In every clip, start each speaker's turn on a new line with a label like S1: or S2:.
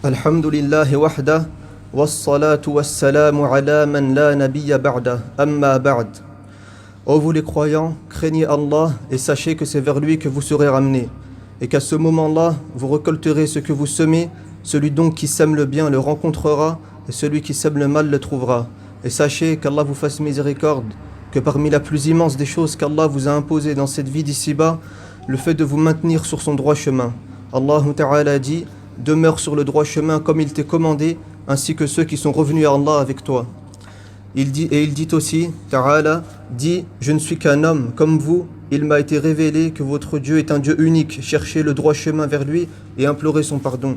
S1: الحمد لله وحده والصلاة والسلام على من لا نبي بعده أما بعد. Ô vous les croyants, craignez Allah et sachez que c'est vers lui que vous serez ramenés, et qu'à ce moment-là, vous récolterez ce que vous semez. Celui donc qui sème le bien le rencontrera, et celui qui sème le mal le trouvera. Et sachez qu'Allah vous fasse miséricorde, que parmi la plus immense des choses qu'Allah vous a imposées dans cette vie d'ici-bas, le fait de vous maintenir sur son droit chemin. Allah Ta'ala dit: demeure sur le droit chemin comme il t'est commandé, ainsi que ceux qui sont revenus à Allah avec toi. Il dit aussi, Ta'ala, dit: je ne suis qu'un homme comme vous, il m'a été révélé que votre Dieu est un Dieu unique, cherchez le droit chemin vers lui et implorez son pardon.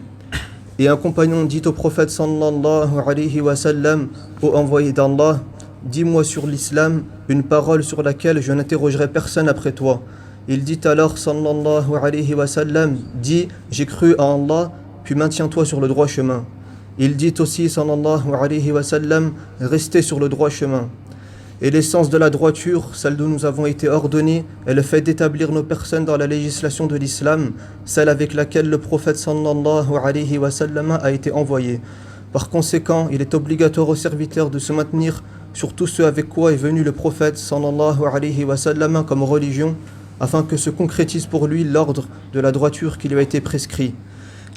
S1: Et un compagnon dit au prophète sallallahu alayhi wa sallam: ô envoyé d'Allah, dis-moi sur l'islam une parole sur laquelle je n'interrogerai personne après toi. Il dit alors sallallahu alayhi wa sallam: dis, j'ai cru à Allah, puis maintiens-toi sur le droit chemin. Il dit aussi sallallahu alayhi wa sallam: restez sur le droit chemin. Et l'essence de la droiture, celle dont nous avons été ordonnés, est le fait d'établir nos personnes dans la législation de l'islam, celle avec laquelle le prophète sallallahu alayhi wa sallam a été envoyé. Par conséquent, il est obligatoire aux serviteurs de se maintenir sur tout ce avec quoi est venu le prophète sallallahu alayhi wa sallam comme religion, afin que se concrétise pour lui l'ordre de la droiture qui lui a été prescrit.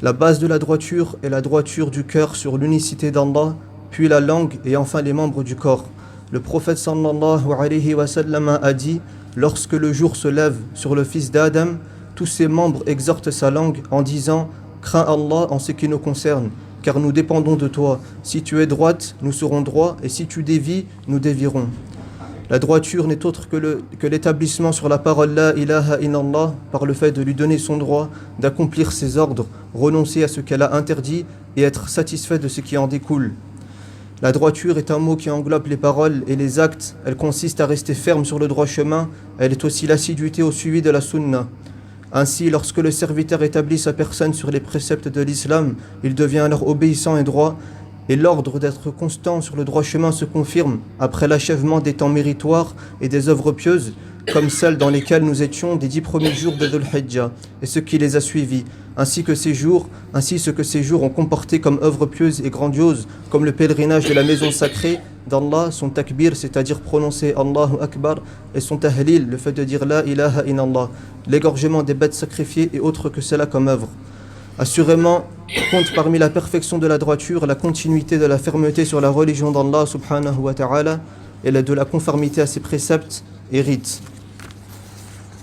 S1: La base de la droiture est la droiture du cœur sur l'unicité d'Allah, puis la langue et enfin les membres du corps. Le prophète sallallahu alayhi wa sallam a dit: lorsque le jour se lève sur le fils d'Adam, tous ses membres exhortent sa langue en disant: crains Allah en ce qui nous concerne, car nous dépendons de toi. Si tu es droite, nous serons droits, et si tu dévies, nous dévierons. La droiture n'est autre que l'établissement sur la parole La ilaha illallah par le fait de lui donner son droit, d'accomplir ses ordres, renoncer à ce qu'elle a interdit et être satisfait de ce qui en découle. La droiture est un mot qui englobe les paroles et les actes. Elle consiste à rester ferme sur le droit chemin. Elle est aussi l'assiduité au suivi de la sunna. Ainsi, lorsque le serviteur établit sa personne sur les préceptes de l'islam, il devient alors obéissant et droit, et l'ordre d'être constant sur le droit chemin se confirme après l'achèvement des temps méritoires et des œuvres pieuses, comme celles dans lesquelles nous étions des 10 premiers jours de Dhul Hijjah, et ce qui les a suivis, ainsi ce que ces jours ont comporté comme œuvres pieuses et grandioses, comme le pèlerinage de la maison sacrée d'Allah, son takbir, c'est-à-dire prononcer Allahu Akbar, et son tahlil, le fait de dire La ilaha illallah, l'égorgement des bêtes sacrifiées et autres que cela comme œuvre. Assurément, compte parmi la perfection de la droiture la continuité de la fermeté sur la religion d'Allah subhanahu wa ta'ala et de la conformité à ses préceptes et rites.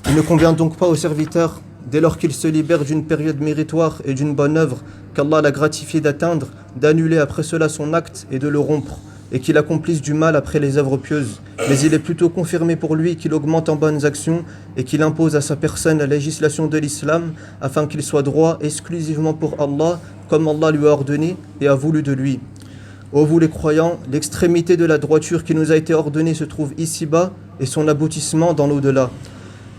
S1: Il ne convient donc pas au serviteur, dès lors qu'il se libère d'une période méritoire et d'une bonne œuvre qu'Allah l'a gratifié d'atteindre, d'annuler après cela son acte et de le rompre, et qu'il accomplisse du mal après les œuvres pieuses. Mais il est plutôt confirmé pour lui qu'il augmente en bonnes actions et qu'il impose à sa personne la législation de l'islam afin qu'il soit droit exclusivement pour Allah, comme Allah lui a ordonné et a voulu de lui. Ô vous les croyants, l'extrémité de la droiture qui nous a été ordonnée se trouve ici-bas et son aboutissement dans l'au-delà.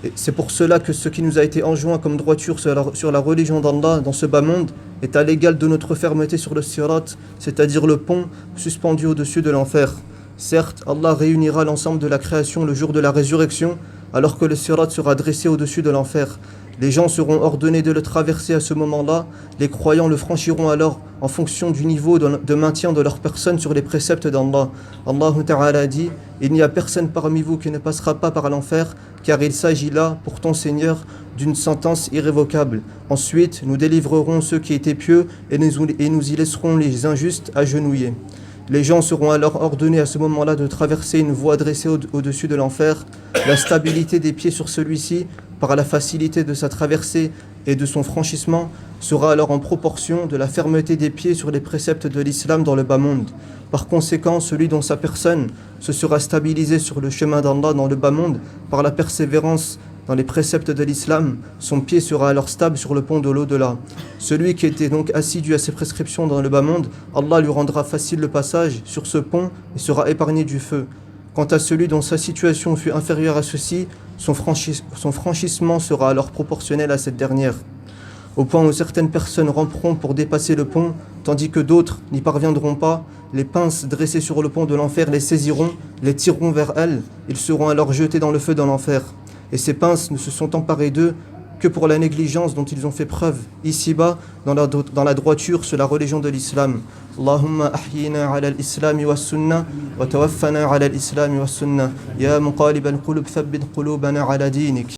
S1: Et c'est pour cela que ce qui nous a été enjoint comme droiture sur la religion d'Allah dans ce bas monde est à l'égal de notre fermeté sur le sirat, c'est-à-dire le pont suspendu au-dessus de l'enfer. Certes, Allah réunira l'ensemble de la création le jour de la résurrection, alors que le sirat sera dressé au-dessus de l'enfer. Les gens seront ordonnés de le traverser à ce moment-là, les croyants le franchiront alors en fonction du niveau de maintien de leur personne sur les préceptes d'Allah. Allah Ta'ala dit: il n'y a personne parmi vous qui ne passera pas par l'enfer, car il s'agit là, pour ton Seigneur, d'une sentence irrévocable. Ensuite, nous délivrerons ceux qui étaient pieux et nous y laisserons les injustes agenouillés. Les gens seront alors ordonnés à ce moment-là de traverser une voie dressée au-dessus de l'enfer. La stabilité des pieds sur celui-ci, par la facilité de sa traversée et de son franchissement, sera alors en proportion de la fermeté des pieds sur les préceptes de l'islam dans le bas monde. Par conséquent, celui dont sa personne se sera stabilisée sur le chemin d'Allah dans le bas monde, par la persévérance dans les préceptes de l'islam, son pied sera alors stable sur le pont de l'au-delà. Celui qui était donc assidu à ses prescriptions dans le bas monde, Allah lui rendra facile le passage sur ce pont et sera épargné du feu. Quant à celui dont sa situation fut inférieure à ceci, son franchissement sera alors proportionnel à cette dernière, au point où certaines personnes ramperont pour dépasser le pont, tandis que d'autres n'y parviendront pas. Les pinces dressées sur le pont de l'enfer les saisiront, les tireront vers elles, ils seront alors jetés dans le feu de l'enfer. Et ces pinces ne se sont emparées d'eux que pour la négligence dont ils ont fait preuve ici-bas dans la droiture sur la religion de l'islam. Allahumma ahyina ala al-islam wa sunnah wa tawaffana ala al-islam wa sunnah. Ya muqalib al-qulub thabbit qulubana ala dinik.